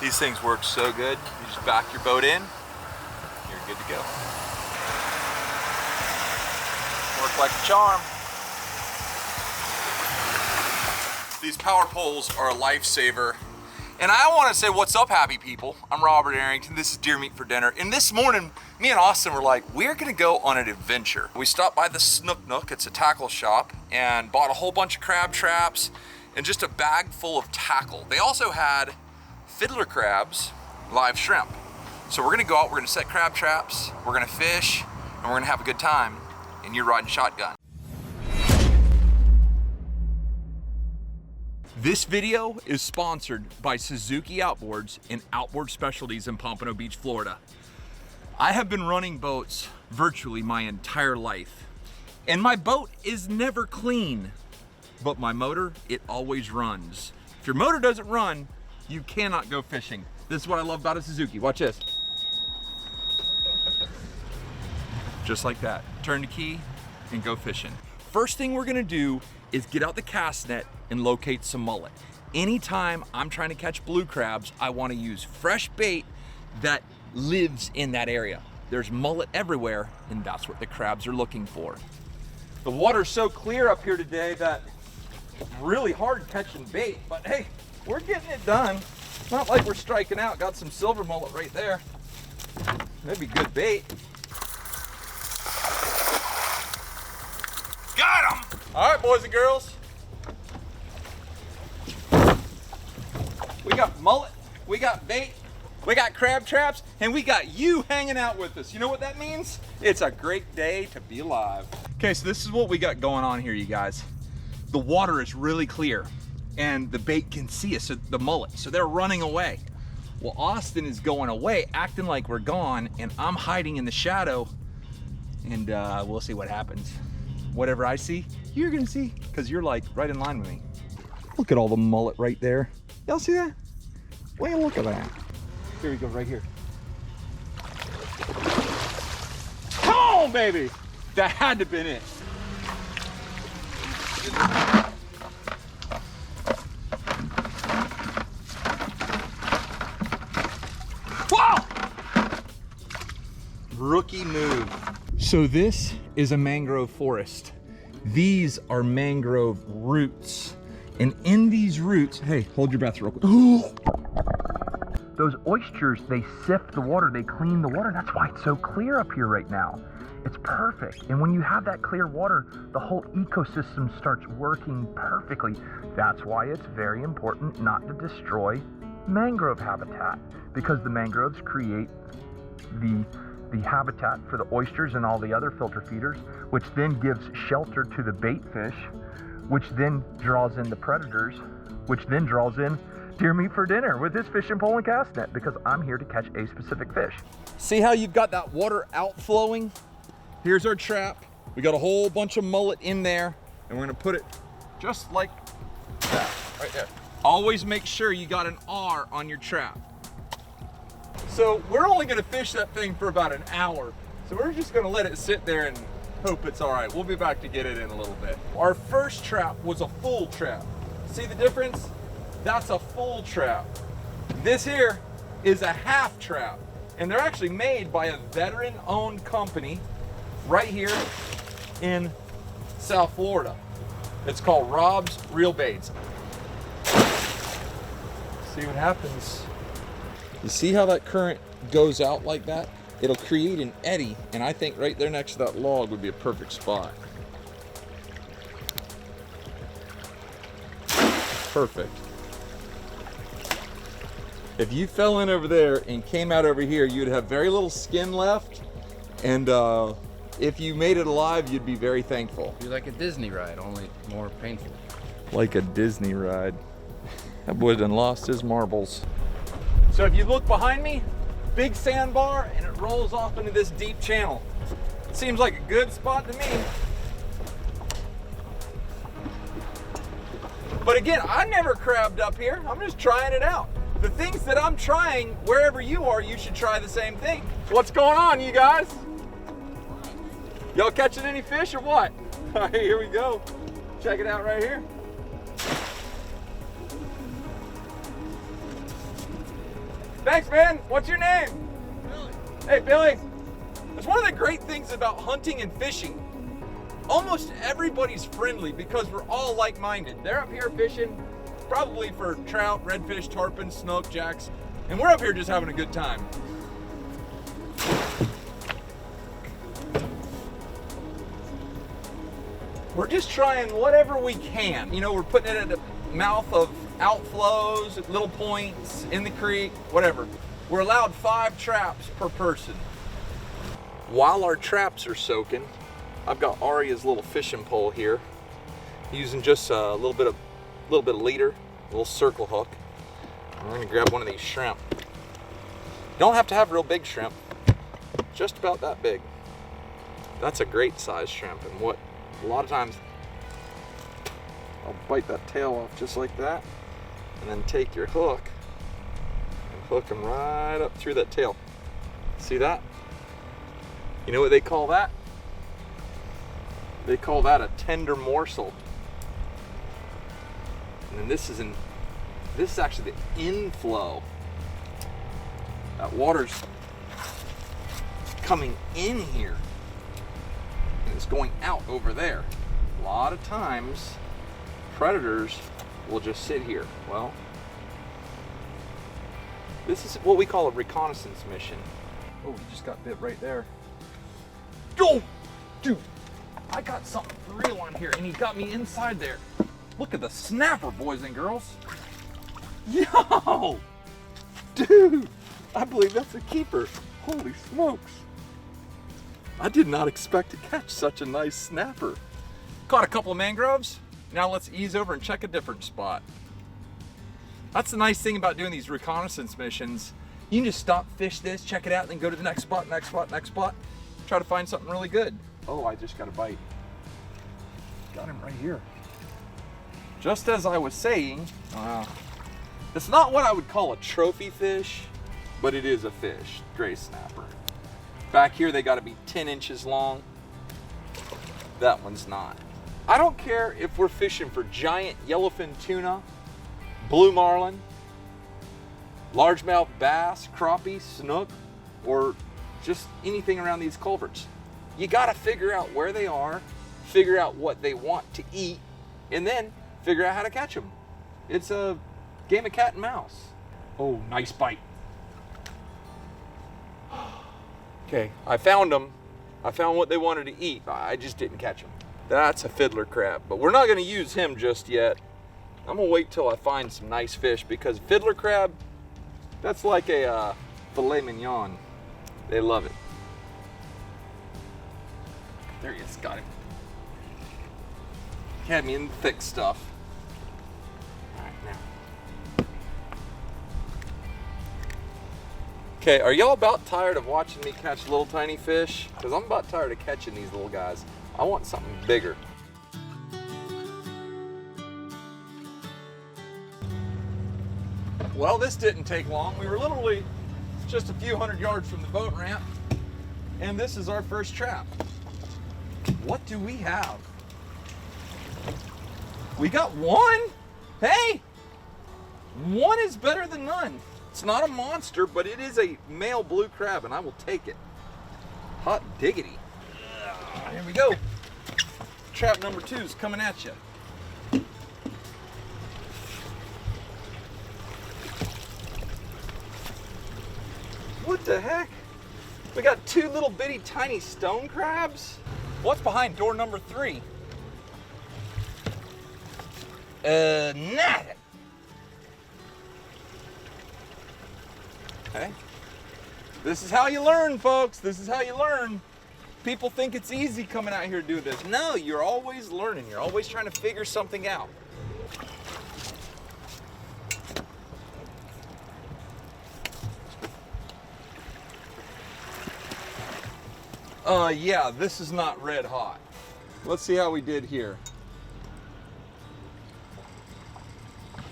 These things work so good. You just back your boat in, you're good to go. Work like a charm. These power poles are a lifesaver. And I want to say what's up, happy people. I'm Robert Arrington, this is Deer Meat for Dinner. And this morning, me and Austin were like, we're gonna go on an adventure. We stopped by the Snook Nook, it's a tackle shop, and bought a whole bunch of crab traps and just a bag full of tackle. They also had fiddler crabs, live shrimp. So we're gonna go out, we're gonna set crab traps, we're gonna fish, and we're gonna have a good time, and you're riding shotgun. This video is sponsored by Suzuki Outboards and Outboard Specialties in Pompano Beach, Florida. I have been running boats virtually my entire life, and my boat is never clean, but my motor, it always runs. If your motor doesn't run, you cannot go fishing. This is what I love about a Suzuki. Watch this. Just like that. Turn the key and go fishing. First thing we're gonna do is get out the cast net and locate some mullet. Anytime I'm trying to catch blue crabs, I want to use fresh bait that lives in that area. There's mullet everywhere, and that's what the crabs are looking for. The water's so clear up here today that it's really hard catching bait, but hey, we're getting it done. Not like we're striking out. Got some silver mullet right there. That'd be good bait. Got him! All right, boys and girls. We got mullet, we got bait, we got crab traps, and we got you hanging out with us. You know what that means? It's a great day to be alive. Okay, so this is what we got going on here, you guys. The water is really clear, and the bait can see us, so the mullet, so they're running away. Well, Austin is going away, acting like we're gone, and I'm hiding in the shadow, and we'll see what happens. Whatever I see, you're gonna see, because you're like right in line with me. Look at all the mullet right there. Y'all see that? Well, look at that. Here we go, right here. Come on, baby! That had to have been it. Whoa! Rookie move. So this is a mangrove forest. These are mangrove roots. And in these roots, hey, hold your breath real quick. Those oysters, they sift the water, they clean the water. That's why it's so clear up here right now. It's perfect. And when you have that clear water, the whole ecosystem starts working perfectly. That's why it's very important not to destroy mangrove habitat, because the mangroves create the habitat for the oysters and all the other filter feeders, which then gives shelter to the bait fish, which then draws in the predators, which then draws in Deer Meat for Dinner with his fishing pole and cast net, because I'm here to catch a specific fish. See how you've got that water outflowing? Here's our trap. We got a whole bunch of mullet in there, and we're gonna put it just like that, right there. Always make sure you got an R on your trap. So we're only gonna fish that thing for about an hour. So we're just gonna let it sit there and hope it's all right. We'll be back to get it in a little bit. Our first trap was a full trap. See the difference? That's a full trap. This here is a half trap. And they're actually made by a veteran-owned company right here in South Florida. It's called Rob's Reel Baits. See what happens. You see how that current goes out like that? It'll create an eddy, and I think right there next to that log would be a perfect spot. Perfect. If you fell in over there and came out over here, you'd have very little skin left, and if you made it alive, you'd be very thankful. It'd be like a Disney ride, only more painful. Like a Disney ride. That boy done lost his marbles. So if you look behind me, big sandbar, and it rolls off into this deep channel. It seems like a good spot to me. But again, I never crabbed up here. I'm just trying it out. The things that I'm trying, wherever you are, you should try the same thing. What's going on, you guys? Y'all catching any fish or what? All right, here we go. Check it out right here. Thanks, man. What's your name? Billy. Hey, Billy. It's one of the great things about hunting and fishing. Almost everybody's friendly because we're all like-minded. They're up here fishing probably for trout, redfish, tarpon, snook, jacks, and we're up here just having a good time. We're just trying whatever we can. You know, we're putting it at the mouth of outflows, at little points, in the creek, whatever. We're allowed 5 traps per person. While our traps are soaking, I've got Aria's little fishing pole here, using just a little bit of leader, a little circle hook. I'm gonna grab one of these shrimp. You don't have to have real big shrimp, just about that big. That's a great size shrimp, and what a lot of times I'll bite that tail off just like that, and then take your hook and hook them right up through that tail. See that? You know what they call that? They call that a tender morsel. And then this is actually the inflow. That water's coming in here and it's going out over there. A lot of times predators will just sit here. Well, this is what we call a reconnaissance mission. Oh, we just got bit right there. Oh, dude, I got something for real on here, and he got me inside there. Look at the snapper, boys and girls. Yo, dude, I believe that's a keeper. Holy smokes. I did not expect to catch such a nice snapper. Caught a couple of mangroves. Now let's ease over and check a different spot. That's the nice thing about doing these reconnaissance missions. You can just stop, fish this, check it out, and then go to the next spot, next spot, next spot. Try to find something really good. Oh, I just got a bite. Got him right here. Just as I was saying, it's not what I would call a trophy fish, but it is a fish, gray snapper. Back here, they gotta be 10 inches long. That one's not. I don't care if we're fishing for giant yellowfin tuna, blue marlin, largemouth bass, crappie, snook, or just anything around these culverts. You gotta figure out where they are, figure out what they want to eat, and then figure out how to catch them. It's a game of cat and mouse. Oh, nice bite. Okay, I found them. I found what they wanted to eat. I just didn't catch them. That's a fiddler crab, but we're not gonna use him just yet. I'm gonna wait till I find some nice fish, because fiddler crab, that's like a filet mignon. They love it. There he is, got him. Had me in the thick stuff. All right, now. Okay, are y'all about tired of watching me catch little tiny fish? Because I'm about tired of catching these little guys. I want something bigger. Well, this didn't take long. We were literally just a few hundred yards from the boat ramp, and this is our first trap. What do we have? We got one? Hey! One is better than none. It's not a monster, but it is a male blue crab, and I will take it. Hot diggity. Here we go. Trap number 2 is coming at you. What the heck? We got 2 little bitty tiny stone crabs? What's behind door number 3? Nothing. Okay. This is how you learn, folks. This is how you learn. People think it's easy coming out here to do this. No, you're always learning. You're always trying to figure something out. Yeah, this is not red hot. Let's see how we did here. I'm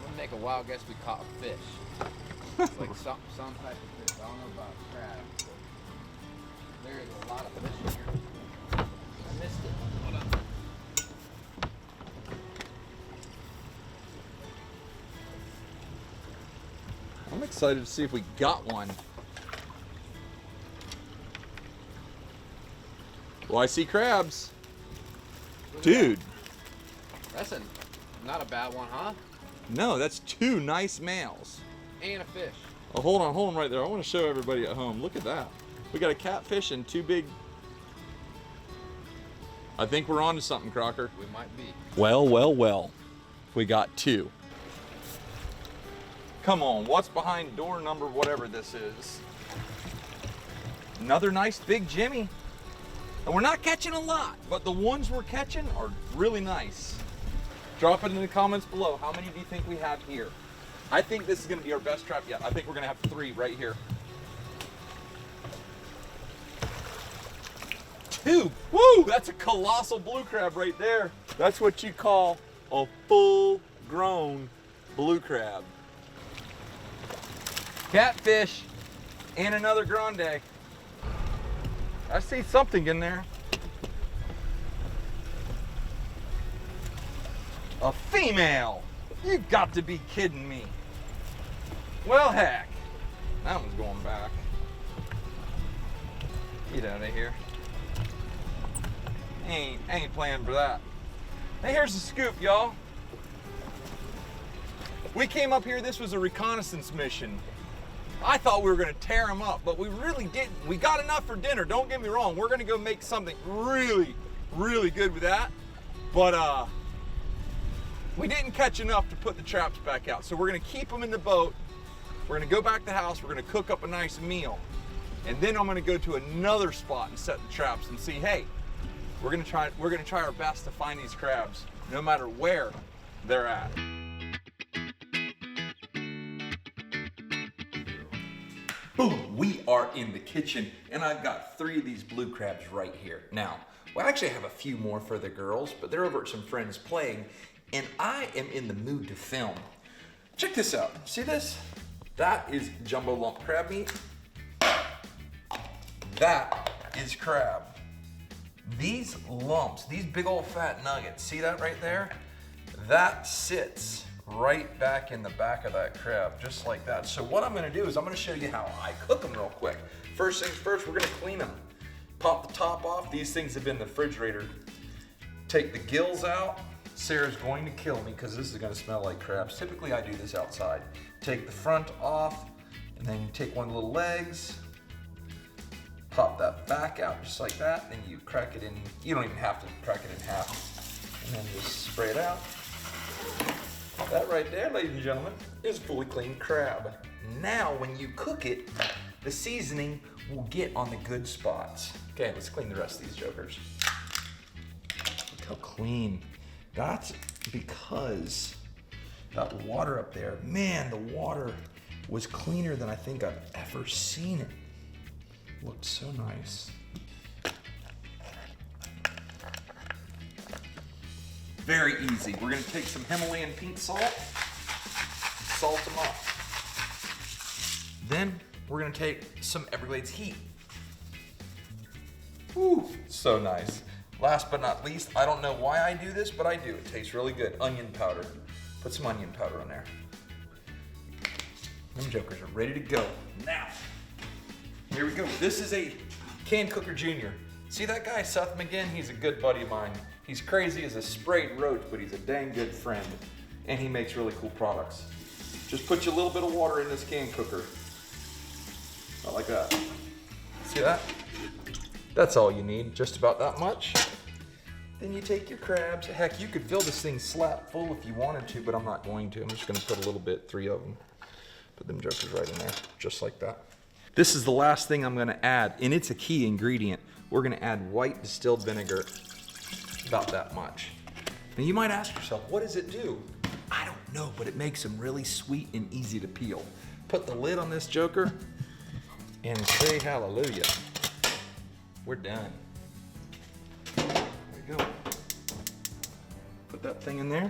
gonna make a wild guess we caught a fish. It's like some type of fish. I don't know about crab. There is a lot of fish in here. I missed it. Hold on. I'm excited. excited to see if we got one. Well, I see crabs. Dude. That's not a bad one, huh? No, that's 2 nice males. And a fish. Oh, hold on right there. I want to show everybody at home. Look at that. We got a catfish and 2 big. I think we're on to something, Crocker. We might be. Well. We got 2. Come on, what's behind door number whatever this is? Another nice big Jimmy. And we're not catching a lot, but the ones we're catching are really nice. Drop it in the comments below. How many do you think we have here? I think this is gonna be our best trap yet. I think we're gonna have 3 right here. 2, woo, that's a colossal blue crab right there. That's what you call a full-grown blue crab. Catfish and another grande. I see something in there. A female. You got to be kidding me. Well, heck. That one's going back. Get out of here. Ain't playing for that. Hey, here's the scoop, y'all. We came up here, this was a reconnaissance mission. I thought we were gonna tear them up, but we really didn't. We got enough for dinner, don't get me wrong. We're gonna go make something really, really good with that. But we didn't catch enough to put the traps back out. So we're gonna keep them in the boat. We're gonna go back to the house, we're gonna cook up a nice meal. And then I'm gonna go to another spot and set the traps and see, hey, we're gonna try our best to find these crabs, no matter where they're at. Boom, we are in the kitchen, and I've got 3 of these blue crabs right here. Now, well, I actually have a few more for the girls, but they're over at some friends playing, and I am in the mood to film. Check this out, see this? That is jumbo lump crab meat. That is crab. These lumps, these big old fat nuggets, see that right there? That sits right back in the back of that crab, just like that. So what I'm gonna do is I'm gonna show you how I cook them real quick. First things first, we're gonna clean them. Pop the top off. These things have been in the refrigerator. Take the gills out. Sarah's going to kill me because this is gonna smell like crabs. Typically I do this outside. Take the front off, and then you take one of the little legs, pop that back out just like that, and you crack it in. You don't even have to crack it in half. And then just spray it out. That right there, ladies and gentlemen, is fully cleaned crab. Now, when you cook it, the seasoning will get on the good spots. Okay, let's clean the rest of these jokers. Look how clean. That's because that water up there, man, the water was cleaner than I think I've ever seen it. Looked so nice. Very easy. We're gonna take some Himalayan pink salt them up. Then we're gonna take some Everglades heat. Ooh, so nice. Last but not least, I don't know why I do this, but I do. It tastes really good. Onion powder. Put some onion powder on there. Them jokers are ready to go. Now, here we go. This is a Can Cooker Jr. See that guy, Seth McGinn? He's a good buddy of mine. He's crazy as a sprayed roach, but he's a dang good friend. And he makes really cool products. Just put you a little bit of water in this can cooker. Not like that. See that? That's all you need, just about that much. Then you take your crabs. Heck, you could fill this thing slap full if you wanted to, but I'm not going to. I'm just gonna put a little bit, 3 of them. Put them jokers right in there, just like that. This is the last thing I'm gonna add, and it's a key ingredient. We're gonna add white distilled vinegar, about that much. Now you might ask yourself, what does it do? I don't know, but it makes them really sweet and easy to peel. Put the lid on this joker and say hallelujah. We're done. There we go. Put that thing in there.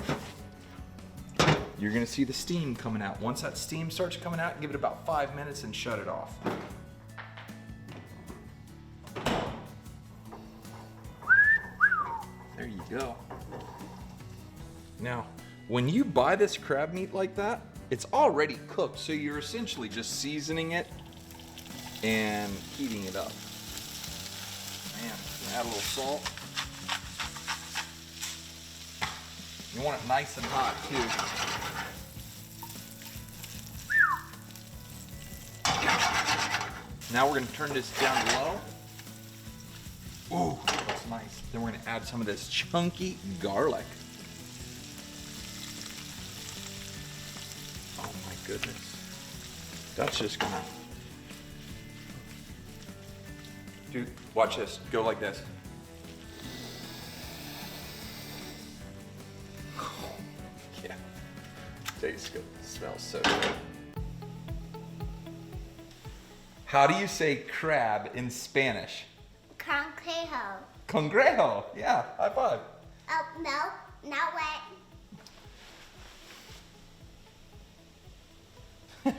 You're gonna see the steam coming out. Once that steam starts coming out, give it about 5 minutes and shut it off. There you go. Now, when you buy this crab meat like that, it's already cooked, so you're essentially just seasoning it and heating it up. Man, add a little salt. You want it nice and hot too. Now we're gonna turn this down low. Ooh, that's nice. Then we're gonna add some of this chunky garlic. Oh my goodness. That's just gonna... Dude, watch this. Go like this. Yeah. Tastes good. Smells so good. How do you say crab in Spanish? Congrejo. Congrejo. Yeah, high five. Oh, no, not wet.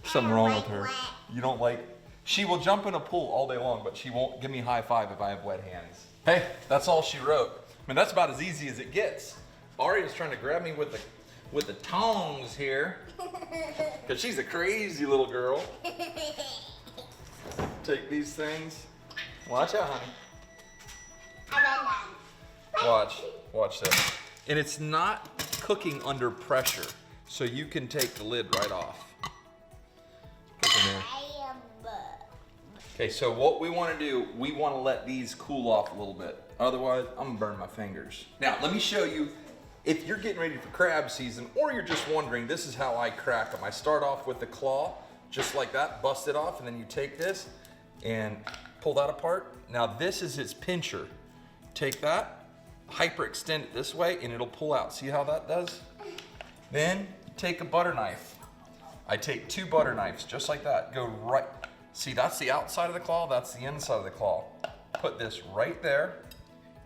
Something wrong with her. Wet. You don't like... She will jump in a pool all day long, but she won't give me a high five if I have wet hands. Hey, that's all she wrote. I mean, that's about as easy as it gets. Aria's trying to grab me with the tongs here, because she's a crazy little girl. Take these things. Watch out, honey. Watch this. And it's not cooking under pressure, so you can take the lid right off. Cook in there. Okay, so what we want to do, we want to let these cool off a little bit. Otherwise, I'm gonna burn my fingers. Now, let me show you, if you're getting ready for crab season, or you're just wondering, this is how I crack them. I start off with the claw, just like that, bust it off, and then you take this and pull that apart. Now, this is its pincher. Take that, hyperextend it this way, and it'll pull out. See how that does? Then, take a butter knife. I take 2 butter knives, just like that. Go right, see, that's the outside of the claw, that's the inside of the claw. Put this right there,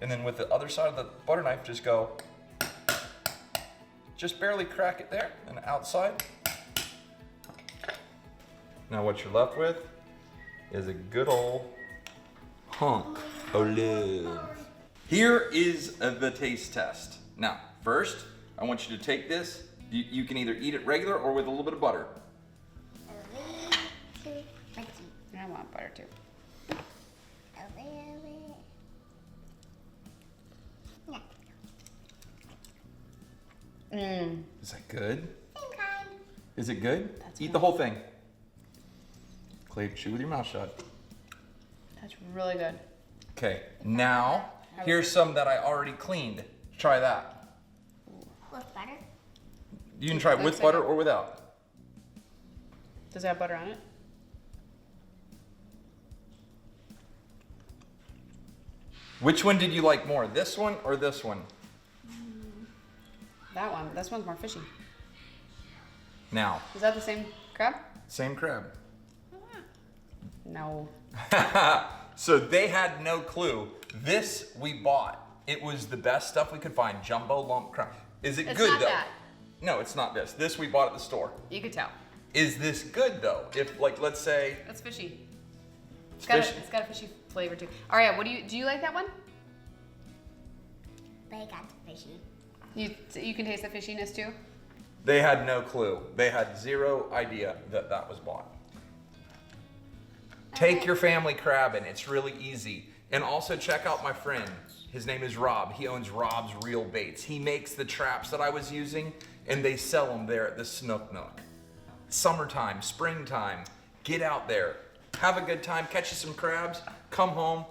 and then with the other side of the butter knife, just go, just barely crack it there, and outside. Now what you're left with is a good old hunk of love. Here is the taste test. Now, first, I want you to take this. You can either eat it regular or with a little bit of butter. I want butter too. Is that good? Same kind. Is it good? That's Eat good. the whole thing. Clay, chew with your mouth shut. That's really good. Okay, now, here's some that I already cleaned. Try that. With butter? You can try it with butter or without. Does it have butter on it? Which one did you like more, this one or this one? That one. This one's more fishy. Now, Is that the same crab? same crab. No. So they had no clue. This we bought. It was the best stuff we could find. Jumbo lump crab. Is it It's good not though? that. No, it's not this. This we bought at the store. You could tell. Is this good though? If, like, let's say It's fishy. It's Fish- got a fishy flavor too. Aria, do you like that one? They got fishy. You can taste the fishiness too? they had no clue. They had zero idea that that was bought. Take your family crabbing. It's really easy. And also check out my friend. His name is Rob. He owns Rob's Real Baits. He makes the traps that I was using, and they sell them there at the Snook Nook. Summertime, springtime, get out there. Have a good time, catch you some crabs, come home,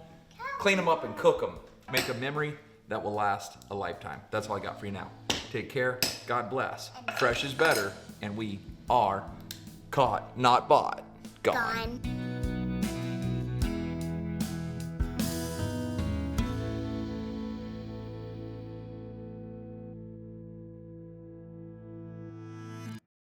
clean them up and cook them. Make a memory that will last a lifetime. That's all I got for you now. Take care, God bless. Fresh is better, and we are caught, not bought. Gone. Gone.